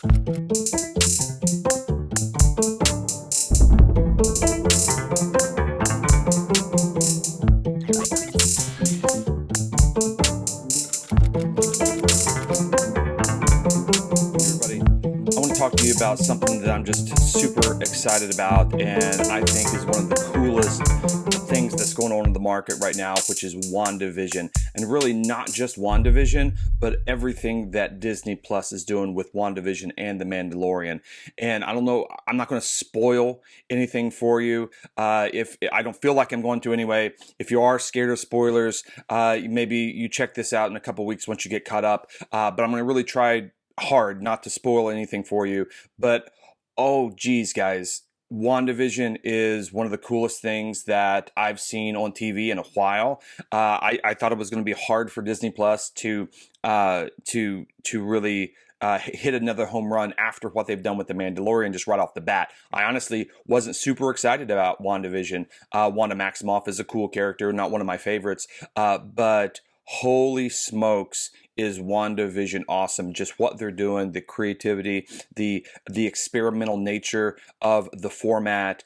Talk to you about something that I'm just super excited about, and I think is one of the coolest things that's going on in the market right now, which is WandaVision. And really not just WandaVision, but everything that Disney Plus is doing with WandaVision and The Mandalorian. And I don't know, I'm not going to spoil anything for you. If I don't feel like I'm going to anyway. If you are scared of spoilers, maybe you check this out in a couple weeks once you get caught up. But I'm going to really try hard not to spoil anything for you. But oh geez, guys, WandaVision is one of the coolest things that I've seen on TV in a while. I thought it was going to be hard for Disney Plus to really hit another home run after what they've done with The Mandalorian just right off the bat. I honestly wasn't super excited about WandaVision. Wanda Maximoff is a cool character, not one of my favorites, but holy smokes, is WandaVision awesome. Just what they're doing, the creativity, the experimental nature of the format,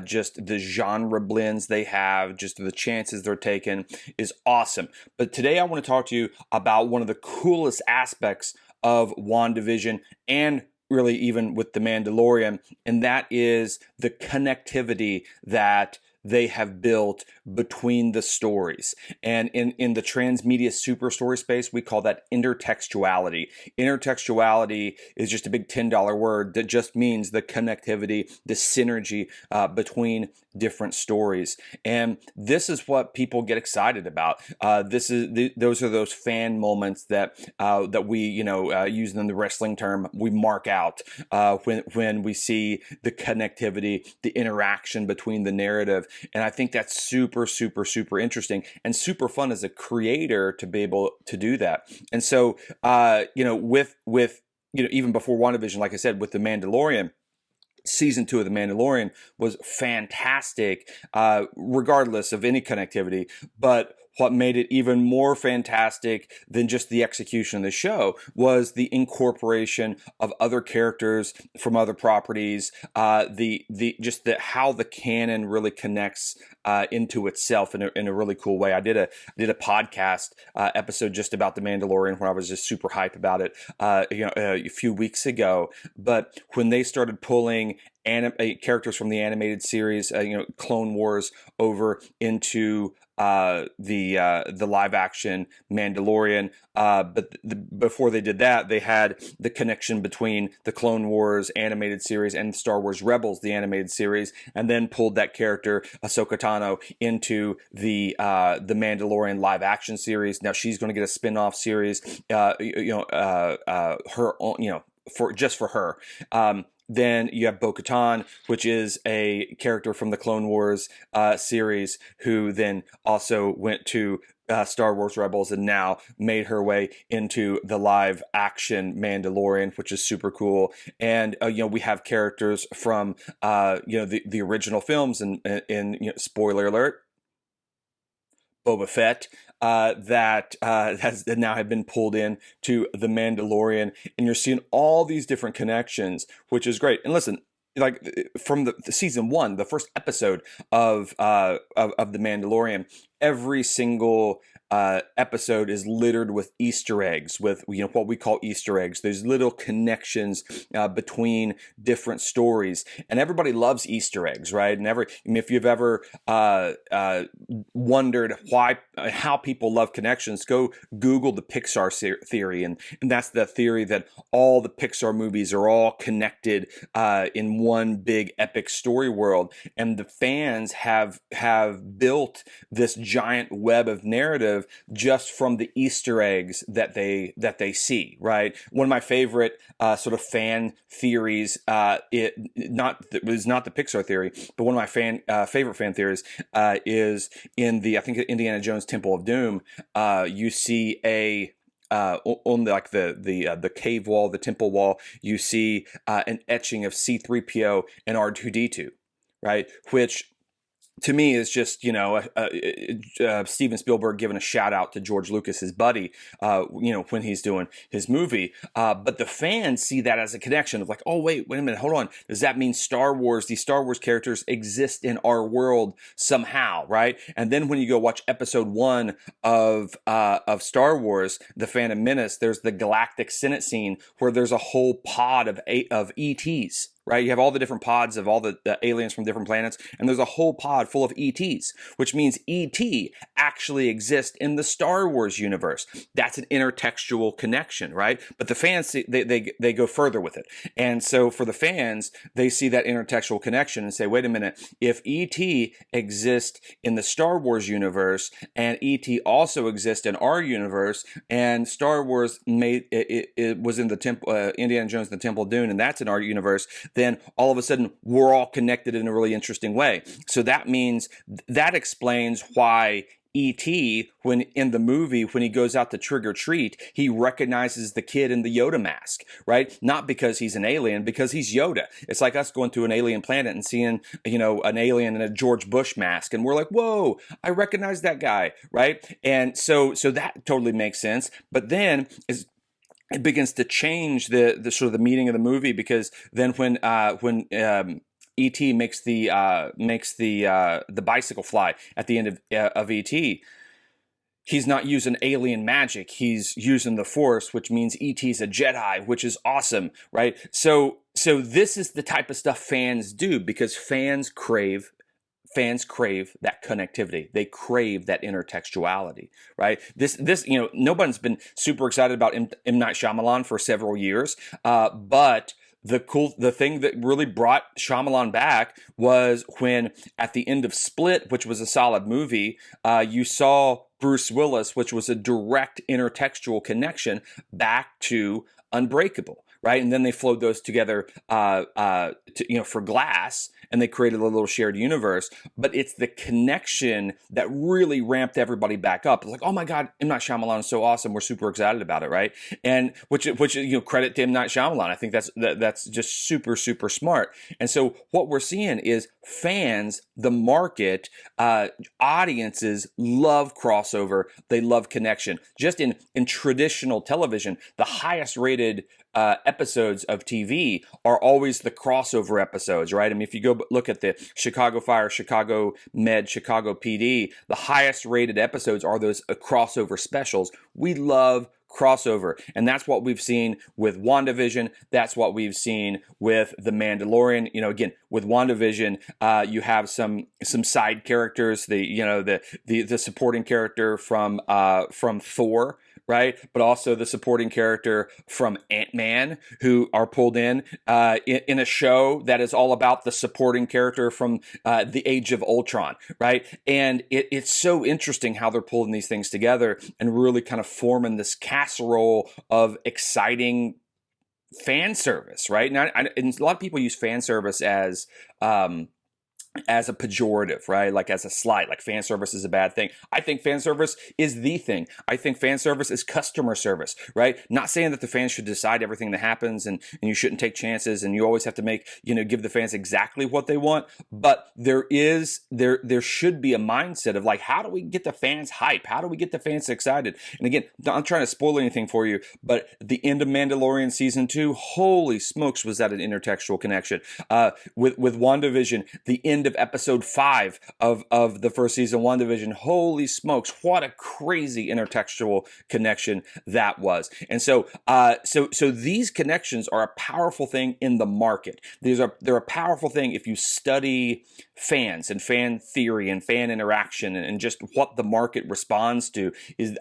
just the genre blends they have, just the chances they're taking is awesome. But today I want to talk to you about one of the coolest aspects of WandaVision and really even with The Mandalorian, and that is the connectivity that they have built between the stories. And in the transmedia super story space, we call that intertextuality. Intertextuality is just a big $10 word that just means the connectivity, the synergy between different stories. And this is what people get excited about. Those are those fan moments that we, using the wrestling term, we mark out when we see the connectivity, the interaction between the narrative. And I think that's super, super, super interesting and super fun as a creator to be able to do that. And so, with even before WandaVision, like I said, with The Mandalorian, Season 2 of The Mandalorian was fantastic, regardless of any connectivity. But what made it even more fantastic than just the execution of the show was the incorporation of other characters from other properties, how the canon really connects into itself in a really cool way. I did a podcast episode just about The Mandalorian where I was just super hype about it a few weeks ago. But when they started pulling characters from the animated series, Clone Wars, over into the live action Mandalorian, but before they did that, they had the connection between the Clone Wars animated series and Star Wars Rebels, the animated series, and then pulled that character Ahsoka Tano into the Mandalorian live action series. Now she's going to get a spin-off series, her own, for her. Then you have Bo-Katan, which is a character from the Clone Wars series, who then also went to Star Wars Rebels and now made her way into the live action Mandalorian, which is super cool. And we have characters from the original films, and spoiler alert, Boba Fett, that has now have been pulled in to The Mandalorian, and you're seeing all these different connections, which is great. And listen, like from the season 1, the first episode of The Mandalorian, every single episode is littered with Easter eggs, with what we call Easter eggs. There's little connections between different stories, and everybody loves Easter eggs, right? And if you've ever wondered how people love connections, go Google the Pixar theory, and that's the theory that all the Pixar movies are all connected in one big epic story world, and the fans have built this giant web of narrative just from the Easter eggs that they see, right? One of my favorite sort of fan theories, it was not the Pixar theory, but one of my favorite fan theories is in I think Indiana Jones Temple of Doom. You see on the cave wall, the temple wall, you see an etching of C-3PO and R2-D2, right? Which to me is just, Steven Spielberg giving a shout out to George Lucas, his buddy, when he's doing his movie. But the fans see that as a connection of like, oh, wait a minute, hold on. Does that mean Star Wars, these Star Wars characters exist in our world somehow, right? And then when you go watch episode 1 of Star Wars, The Phantom Menace, there's the Galactic Senate scene where there's a whole pod of ETs. Right, you have all the different pods of all the aliens from different planets, and there's a whole pod full of ETs, which means ET actually exist in the Star Wars universe. That's an intertextual connection, right? But the fans they go further with it, and so for the fans, they see that intertextual connection and say, wait a minute, if ET exists in the Star Wars universe and ET also exists in our universe, and Star Wars it was in the temple, Indiana Jones and the Temple of Doom, and that's in our universe, then all of a sudden we're all connected in a really interesting way. So that means that explains why E.T., when in the movie, when he goes out to trick or treat, he recognizes the kid in the Yoda mask, right? Not because he's an alien, because he's Yoda. It's like us going to an alien planet and seeing, an alien in a George Bush mask, and we're like, whoa, I recognize that guy, right? And so that totally makes sense. But then it begins to change the sort of the meaning of the movie, because then when E.T. makes the bicycle fly at the end of E.T., he's not using alien magic, he's using the Force, which means E.T.'s a Jedi, which is awesome, right? So this is the type of stuff fans do, because fans crave that connectivity. They crave that intertextuality, right? This nobody's been super excited about M. Night Shyamalan for several years, but the thing that really brought Shyamalan back was when at the end of Split, which was a solid movie, you saw Bruce Willis, which was a direct intertextual connection back to Unbreakable, right? And then they flowed those together, for Glass, and they created a little shared universe. But it's the connection that really ramped everybody back up. It's like, oh my God, M. Night Shyamalan is so awesome. We're super excited about it, right? And which credit to M. Night Shyamalan. I think that's just super, super smart. And so what we're seeing is fans, the market, audiences love crossover. They love connection. Just in traditional television, the highest rated episodes of TV are always the crossover episodes, right? I mean, if you go look at the Chicago Fire, Chicago Med, Chicago PD, the highest rated episodes are those crossover specials. We love crossover, and that's what we've seen with WandaVision. That's what we've seen with The Mandalorian. Again, with WandaVision, you have some side characters, the supporting character from Thor, right? But also the supporting character from Ant-Man, who are pulled in a show that is all about the supporting character from the Age of Ultron, right? And it's so interesting how they're pulling these things together and really kind of forming this casserole of exciting fan service, right? And a lot of people use fan service as a pejorative, right? Like as a slight, like fan service is a bad thing. I think fan service is the thing. I think fan service is customer service, right? Not saying that the fans should decide everything that happens and you shouldn't take chances and you always have to give the fans exactly what they want. But there should be a mindset of like, how do we get the fans hype? How do we get the fans excited? And again, I'm not trying to spoil anything for you, but the end of Mandalorian season 2, holy smokes, was that an intertextual connection? With WandaVision, the end of episode 5 of the first season, WandaVision, holy smokes, what a crazy intertextual connection that was. And so these connections are a powerful thing in the market. They're a powerful thing if you study fans and fan theory and fan interaction and just what the market responds to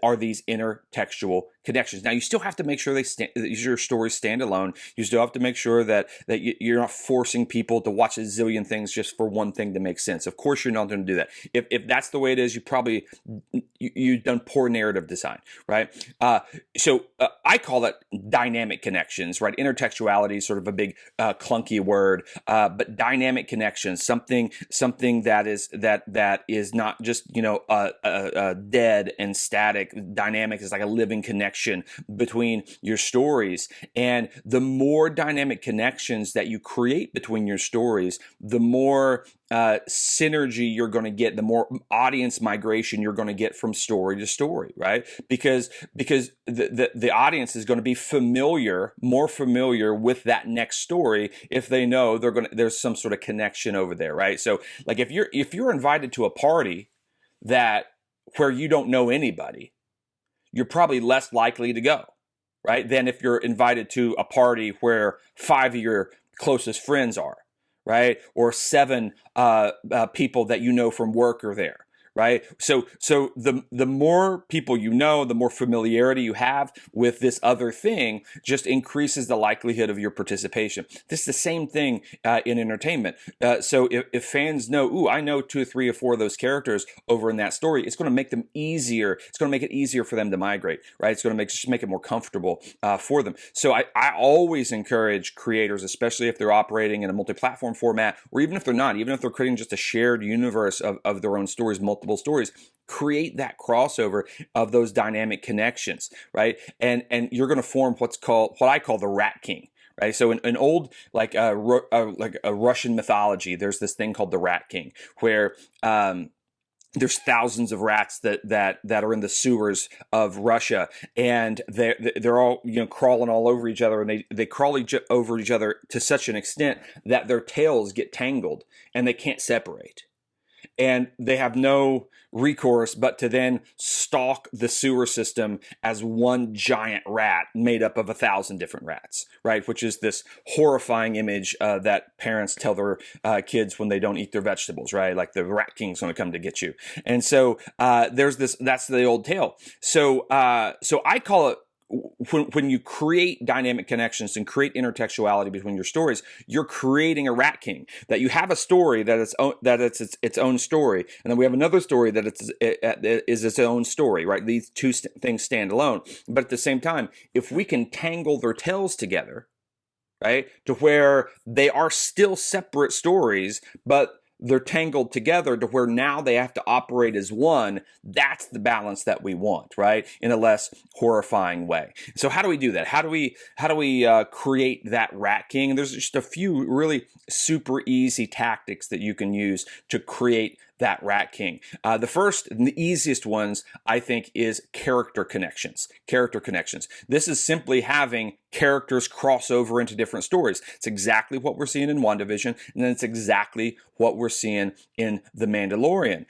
are these intertextual connections. Now, you still have to make sure your stories stand alone. You still have to make sure that you're not forcing people to watch a zillion things just for one thing to make sense. Of course, you're not going to do that. If that's the way it is, you probably you've done poor narrative design, right? So I call that dynamic connections, right? Intertextuality is sort of a big clunky word, but dynamic connections, something that is not just dead and static. Dynamic is like a living connection between your stories, and the more dynamic connections that you create between your stories, the more synergy you're going to get, the more audience migration you're going to get from story to story, right? Because the audience is going to be more familiar with that next story if they know there's some sort of connection over there, right? So like if you're invited to a party where you don't know anybody, you're probably less likely to go, right? Than if you're invited to a party where 5 of your closest friends are, right? Or 7 people that you know from work are there, right? So the more people you know, the more familiarity you have with this other thing, just increases the likelihood of your participation. This is the same thing in entertainment. So if fans know, ooh, I know 2 or 3 or 4 of those characters over in that story, it's going to make them easier. It's going to make it easier for them to migrate, right? It's going to make it more comfortable for them. So I always encourage creators, especially if they're operating in a multi-platform format, or even if they're not, even if they're creating just a shared universe of their own stories, multiple stories, create that crossover of those dynamic connections, right? And you're going to form what I call the Rat King. Right, so in old like a Russian mythology, there's this thing called the Rat King, where there's thousands of rats that are in the sewers of Russia, and they're all crawling all over each other, and they crawl over each other to such an extent that their tails get tangled and they can't separate. And they have no recourse but to then stalk the sewer system as one giant rat made up of 1,000 different rats, right? Which is this horrifying image that parents tell their kids when they don't eat their vegetables, right? Like the Rat King's going to come to get you. And so that's the old tale. So I call it, when you create dynamic connections and create intertextuality between your stories, you're creating a Rat King. That you have a story it's its own story, and then we have another story that is its own story, right? These two things stand alone, but at the same time, if we can tangle their tails together, right, to where they are still separate stories, but they're tangled together to where now they have to operate as one. That's the balance that we want, right? In a less horrifying way. So how do we do that? How do we create that Rat King? There's just a few really super easy tactics that you can use to create that Rat King. The first and the easiest ones, I think, is character connections. Character connections. This is simply having characters cross over into different stories. It's exactly what we're seeing in WandaVision, and then it's exactly what we're seeing in The Mandalorian,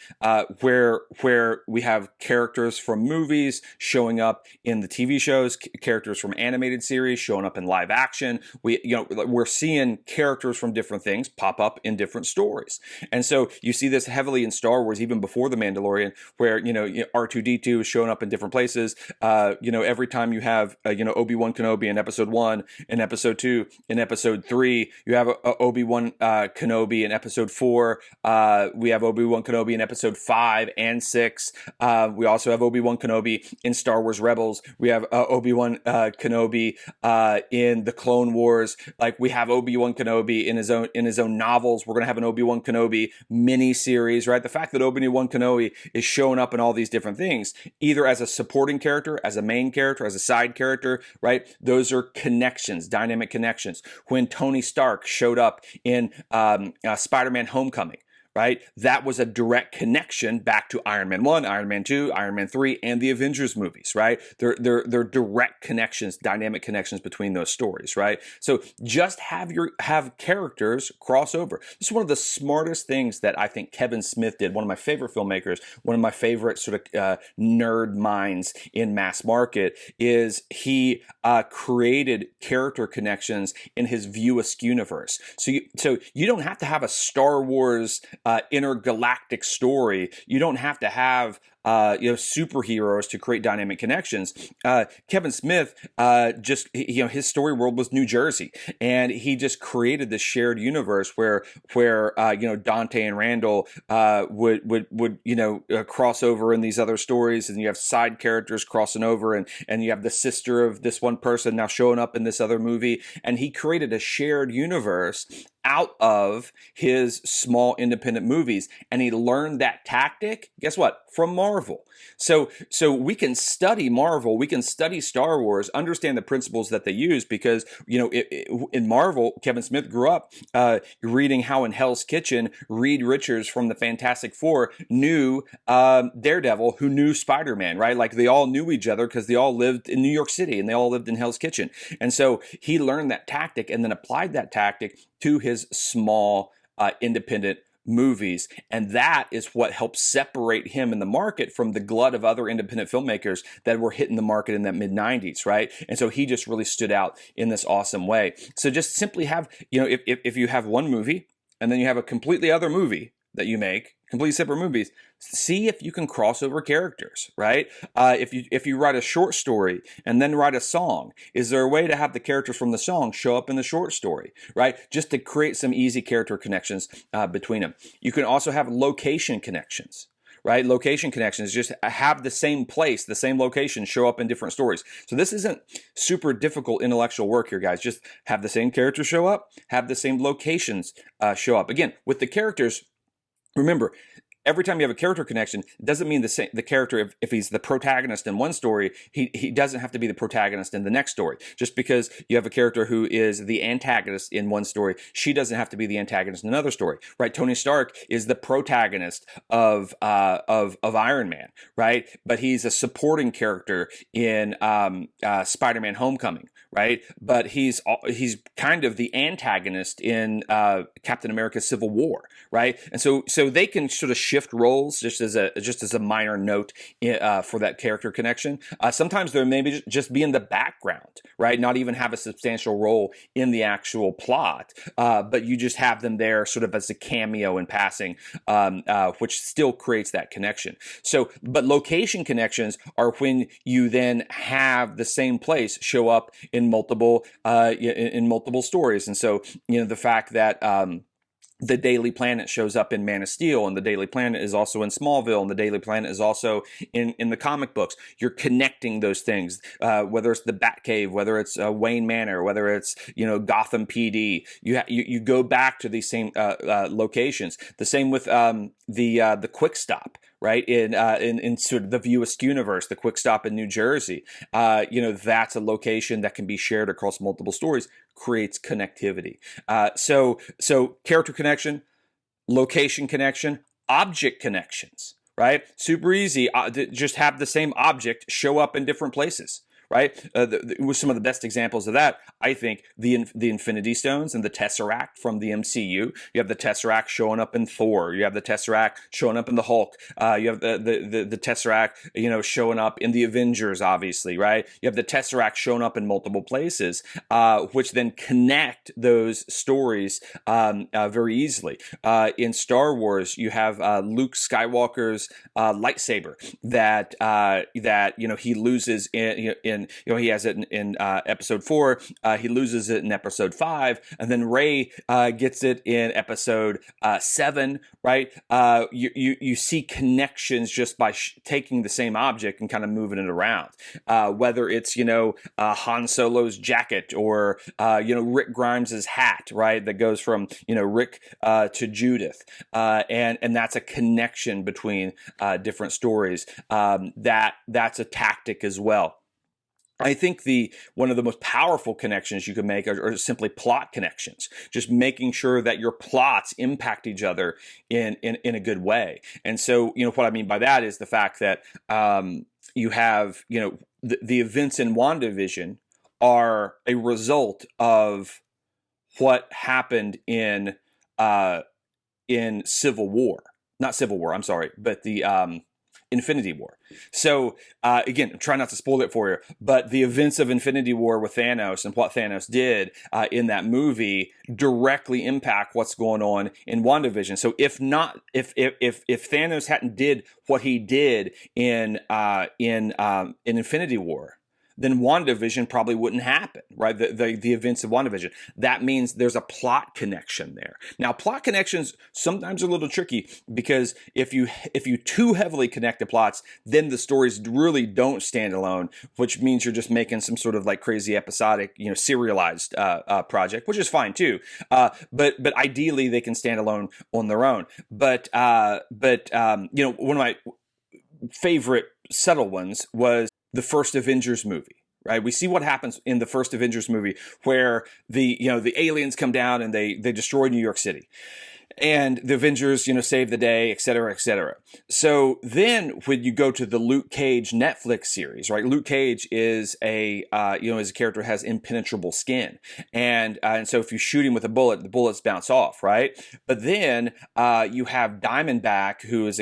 where we have characters from movies showing up in the TV shows, characters from animated series showing up in live action. We're seeing characters from different things pop up in different stories, and so you see this heavily in Star Wars even before The Mandalorian, where R2-D2 is showing up in different places. Every time you have Obi-Wan Kenobi in Episode 1, in Episode 2, in Episode 3, you have Obi-Wan Kenobi in Episode 4. We have Obi-Wan Kenobi in Episode 5 and 6. We also have Obi-Wan Kenobi in Star Wars Rebels. We have Obi-Wan Kenobi in the Clone Wars. Like, we have Obi-Wan Kenobi in his own novels. We're gonna have an Obi-Wan Kenobi mini series, right? The fact that Obi-Wan Kenobi is showing up in all these different things, either as a supporting character, as a main character, as a side character, right? Those are connections, dynamic connections. When Tony Stark showed up in Spider-Man Homecoming, right? That was a direct connection back to Iron Man 1, Iron Man 2, Iron Man 3, and the Avengers movies, right? They're direct connections, dynamic connections between those stories, right? So just have characters cross over. This is one of the smartest things that I think Kevin Smith did, one of my favorite filmmakers, one of my favorite sort of nerd minds in mass market, is he created character connections in his View Askew universe. So you don't have to have a Star Wars intergalactic story. You don't have to have superheroes to create dynamic connections. Kevin Smith, his story world was New Jersey, and he just created this shared universe where Dante and Randall would cross over in these other stories, and you have side characters crossing over, and you have the sister of this one person now showing up in this other movie, and he created a shared universe out of his small independent movies, and he learned that tactic, guess what, from Marvel. So we can study Marvel, we can study Star Wars, understand the principles that they use, because in Marvel, Kevin Smith grew up reading how in Hell's Kitchen Reed Richards from the Fantastic Four knew Daredevil, who knew Spider-Man, right? Like, they all knew each other because they all lived in New York City and they all lived in Hell's Kitchen. And so he learned that tactic and then applied that tactic to his small independent movies. And that is what helped separate him in the market from the glut of other independent filmmakers that were hitting the market in that mid-90s, right? And so he just really stood out in this awesome way. So just simply have, if you have one movie and then you have a completely other movie that you make, completely separate movies, see if you can cross over characters, right? If you write a short story and then write a song, is there a way to have the characters from the song show up in the short story, right? Just to create some easy character connections between them. You can also have location connections, right? Location connections, just have the same place, the same location show up in different stories. So this isn't super difficult intellectual work here, guys. Just have the same characters show up, have the same locations show up. Again, with the characters, remember, every time you have a character connection, it doesn't mean the character, if he's the protagonist in one story, he doesn't have to be the protagonist in the next story. Just because you have a character who is the antagonist in one story, she doesn't have to be the antagonist in another story, right? Tony Stark is the protagonist of Iron Man, right? But he's a supporting character in Spider-Man: Homecoming, right? But he's kind of the antagonist in Captain America: Civil War, right? And so they can sort of shift roles just as a minor note for that character connection. Sometimes they're maybe just be in the background, right? Not even have a substantial role in the actual plot, but you just have them there sort of as a cameo in passing, which still creates that connection. So, but location connections are when you then have the same place show up in multiple stories. And so, the fact that the Daily Planet shows up in Man of Steel, and the Daily Planet is also in Smallville, and the Daily Planet is also in the comic books. You're connecting those things, whether it's the Batcave, whether it's Wayne Manor, whether it's Gotham PD. You go back to these same locations. The same with the Quick Stop, right? In sort of the View Askew universe, the Quick Stop in New Jersey. That's a location that can be shared across multiple stories, creates connectivity. So character connection, location connection, object connections, right? Super easy. Just have the same object show up in different places, right? With some of the best examples of that, I think the Infinity Stones and the Tesseract from the MCU. You have the Tesseract showing up in Thor. You have the Tesseract showing up in the Hulk. You have the Tesseract, showing up in the Avengers, obviously, right? You have the Tesseract showing up in multiple places, which then connect those stories very easily. In Star Wars, you have Luke Skywalker's lightsaber that he loses in he has it in episode 4, he loses it in episode 5, and then Rey gets it in episode 7, right? You see connections just by taking the same object and kind of moving it around, whether it's Han Solo's jacket or Rick Grimes's hat, right, that goes from Rick to Judith, and that's a connection between different stories. That's a tactic as well. I think one of the most powerful connections you can make are simply plot connections, just making sure that your plots impact each other in a good way. And so, what I mean by that is the fact that you have, the events in WandaVision are a result of what happened in Civil War. Not Civil War, I'm sorry, but the Infinity War. So again, I'm trying not to spoil it for you, but the events of Infinity War with Thanos and what Thanos did in that movie directly impact what's going on in WandaVision. So if Thanos hadn't did what he did in Infinity War, then WandaVision probably wouldn't happen, right? The events of WandaVision. That means there's a plot connection there. Now, plot connections sometimes are a little tricky because if you too heavily connect the plots, then the stories really don't stand alone, which means you're just making some sort of like crazy episodic, serialized project, which is fine too. But ideally they can stand alone on their own. But one of my favorite subtle ones was the first Avengers movie, right? We see what happens in the first Avengers movie where the aliens come down and they destroy New York City. And the Avengers, save the day, et cetera, et cetera. So then when you go to the Luke Cage Netflix series, right? Luke Cage is a character who has impenetrable skin. And so if you shoot him with a bullet, the bullets bounce off, right? But then you have Diamondback, who's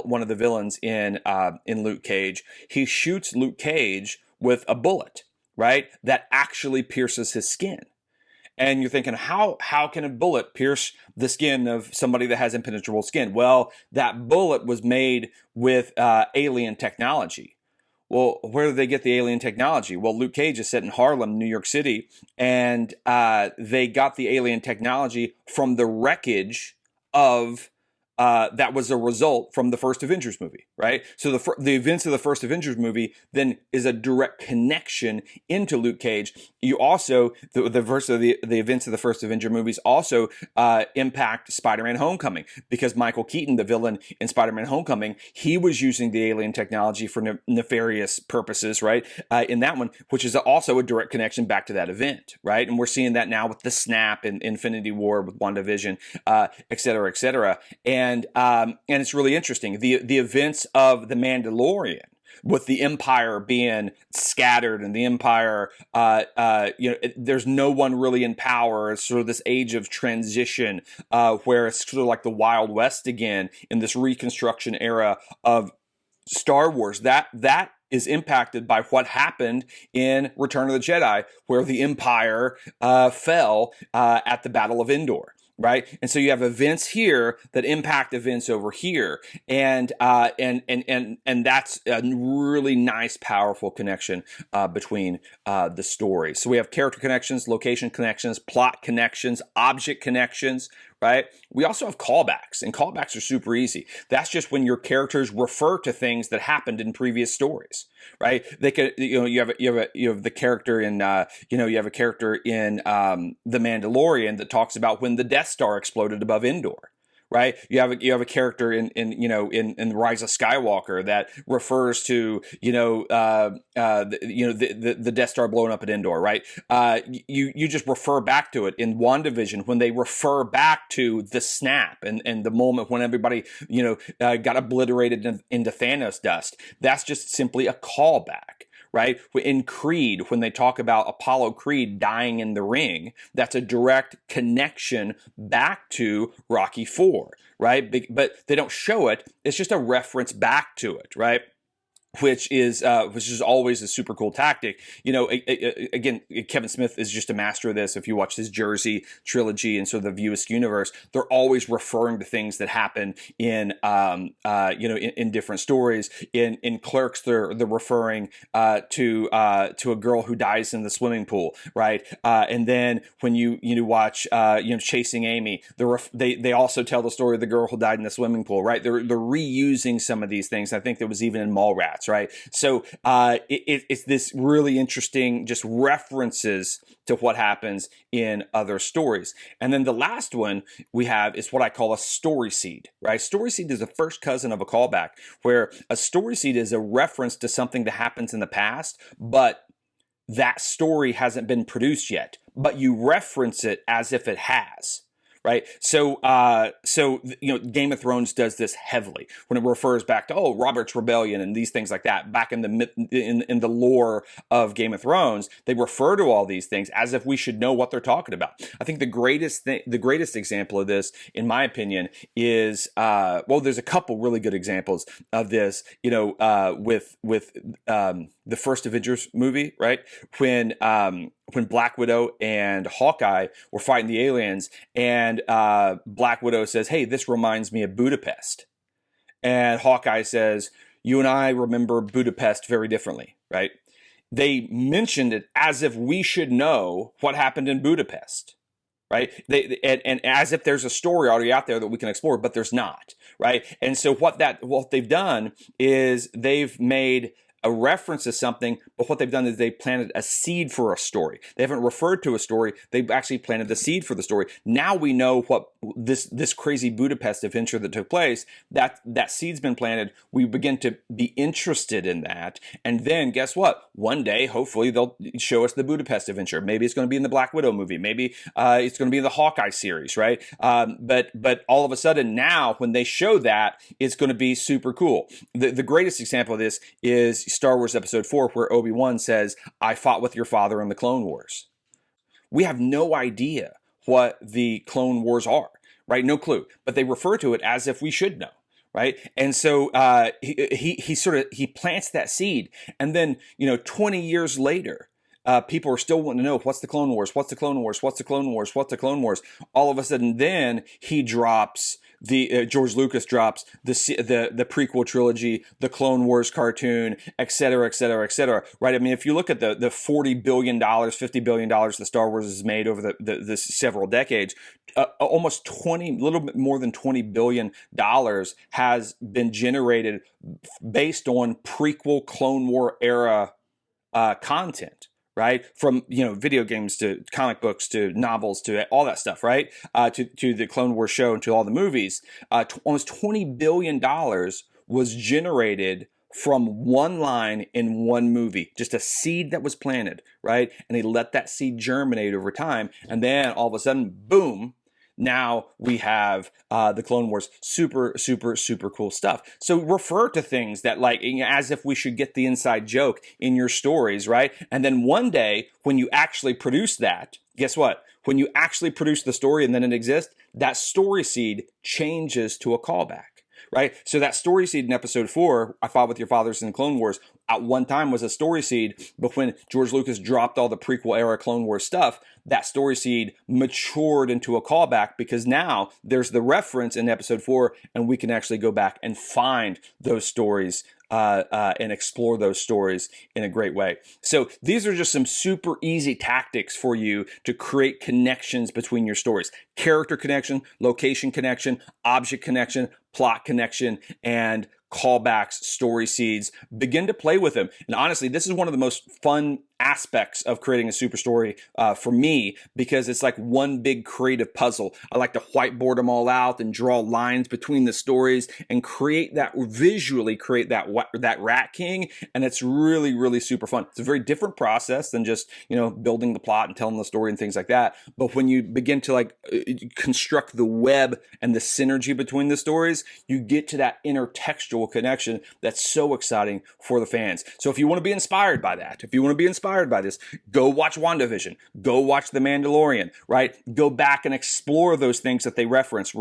one of the villains in Luke Cage. He shoots Luke Cage with a bullet, right? That actually pierces his skin. And you're thinking, how can a bullet pierce the skin of somebody that has impenetrable skin? Well, that bullet was made with alien technology. Well, where did they get the alien technology? Well, Luke Cage is set in Harlem, New York City, and they got the alien technology from the wreckage of that was a result from the first Avengers movie, right? So the events of the first Avengers movie then is a direct connection into Luke Cage. You also, the events of the first Avenger movies also impact Spider-Man Homecoming, because Michael Keaton, the villain in Spider-Man Homecoming, he was using the alien technology for nefarious purposes, right? In that one, which is also a direct connection back to that event, right? And we're seeing that now with the snap in Infinity War, with WandaVision, et cetera, et cetera. And it's really interesting. The events of The Mandalorian, with the Empire being scattered and the Empire, there's no one really in power. It's sort of this age of transition where it's sort of like the Wild West again in this Reconstruction era of Star Wars. That is impacted by what happened in Return of the Jedi, where the Empire fell at the Battle of Endor. Right, and so you have events here that impact events over here, and that's a really nice, powerful connection between the stories. So we have character connections, location connections, plot connections, object connections. Right. We also have callbacks, and callbacks are super easy. That's just when your characters refer to things that happened in previous stories. Right. They could, you have the character in, you have a character in The Mandalorian that talks about when the Death Star exploded above Endor. Right, you have a character in Rise of Skywalker that refers to the Death Star blowing up at Endor. Right, you just refer back to it in WandaVision when they refer back to the snap and the moment when everybody got obliterated into Thanos dust. That's just simply a callback. Right? In Creed, when they talk about Apollo Creed dying in the ring, that's a direct connection back to Rocky IV, right? But they don't show it. It's just a reference back to it, right? Which is always a super cool tactic. Again, Kevin Smith is just a master of this. If you watch his Jersey trilogy and sort of the View Askew universe, they're always referring to things that happen in different stories. In Clerks, they're referring to a girl who dies in the swimming pool, right? And then when you watch Chasing Amy, they also tell the story of the girl who died in the swimming pool, right? They're reusing some of these things. I think there was even in Mallrats. Right. So it's this really interesting just references to what happens in other stories. And then the last one we have is what I call a story seed. Right. Story seed is a first cousin of a callback, where a story seed is a reference to something that happens in the past, but that story hasn't been produced yet, but you reference it as if it has. right? So, Game of Thrones does this heavily when it refers back to Robert's Rebellion and these things like that. Back in the lore of Game of Thrones, they refer to all these things as if we should know what they're talking about. I think the greatest example of this, in my opinion, is there's a couple really good examples of this. With the first Avengers movie, right? When Black Widow and Hawkeye were fighting the aliens, and Black Widow says, "Hey, this reminds me of Budapest," and Hawkeye says, "You and I remember Budapest very differently," right? They mentioned it as if we should know what happened in Budapest, right? And as if there's a story already out there that we can explore, but there's not, right? And so what they've done is they've made a reference to something, but what they've done is they've planted a seed for a story. They haven't referred to a story. They've actually planted the seed for the story. Now we know what this crazy Budapest adventure that took place, that seed's been planted. We begin to be interested in that. And then guess what? One day, hopefully, they'll show us the Budapest adventure. Maybe it's going to be in the Black Widow movie. Maybe it's going to be in the Hawkeye series, right? But all of a sudden now, when they show that, it's going to be super cool. The greatest example of this is Star Wars Episode 4, where Obi-Wan says, "I fought with your father in the Clone Wars." We have no idea what the Clone Wars are, right? No clue. But they refer to it as if we should know, right? And so he plants that seed, and then 20 years later, people are still wanting to know, what's the Clone Wars? What's the Clone Wars? What's the Clone Wars? What's the Clone Wars? All of a sudden, then he drops George Lucas drops the prequel trilogy, the Clone Wars cartoon, et cetera, et cetera, et cetera. Right? I mean, if you look at the $40 billion, $50 billion that Star Wars has made over the several decades, almost a little bit more than $20 billion has been generated based on prequel Clone War era content. Right, from video games to comic books to novels to all that stuff, right? To the Clone Wars show and to all the movies, almost $20 billion was generated from one line in one movie, just a seed that was planted, right? And they let that seed germinate over time, and then all of a sudden, boom! Now we have the Clone Wars. Super, super, super cool stuff. So refer to things that as if we should get the inside joke in your stories, right? And then one day when you actually produce that, guess what? When you actually produce the story and then it exists, that story seed changes to a callback. Right? So that story seed in Episode 4, "I fought with your fathers in the Clone Wars," at one time was a story seed, but when George Lucas dropped all the prequel era Clone Wars stuff, that story seed matured into a callback, because now there's the reference in Episode 4, and we can actually go back and find those stories and explore those stories in a great way. So these are just some super easy tactics for you to create connections between your stories. Character connection, location connection, object connection, plot connection, and callbacks, story seeds. Begin to play with them. And honestly, this is one of the most fun aspects of creating a super story for me, because it's like one big creative puzzle. I like to whiteboard them all out and draw lines between the stories and visually create that Rat King, and it's really, really super fun. It's a very different process than just building the plot and telling the story and things like that. But when you begin to construct the web and the synergy between the stories, you get to that intertextual connection that's so exciting for the fans. So if you want to be inspired by that, if you want to be inspired by this, go watch WandaVision, go watch The Mandalorian, right? Go back and explore those things that they reference,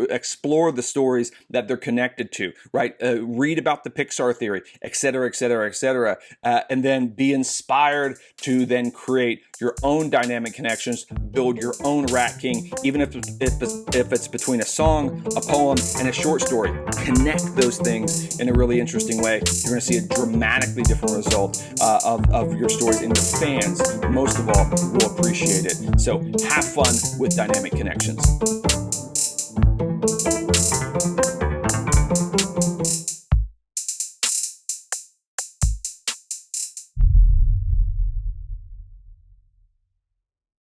explore the stories that they're connected to, right? Read about the Pixar theory, et cetera, et cetera, et cetera, and then be inspired to then create your own dynamic connections, build your own Rat King, even if it's between a song, a poem, and a short story. Connect those things in a really interesting way. You're going to see a dramatically different result of your stories, and your fans, most of all, will appreciate it. So have fun with dynamic connections.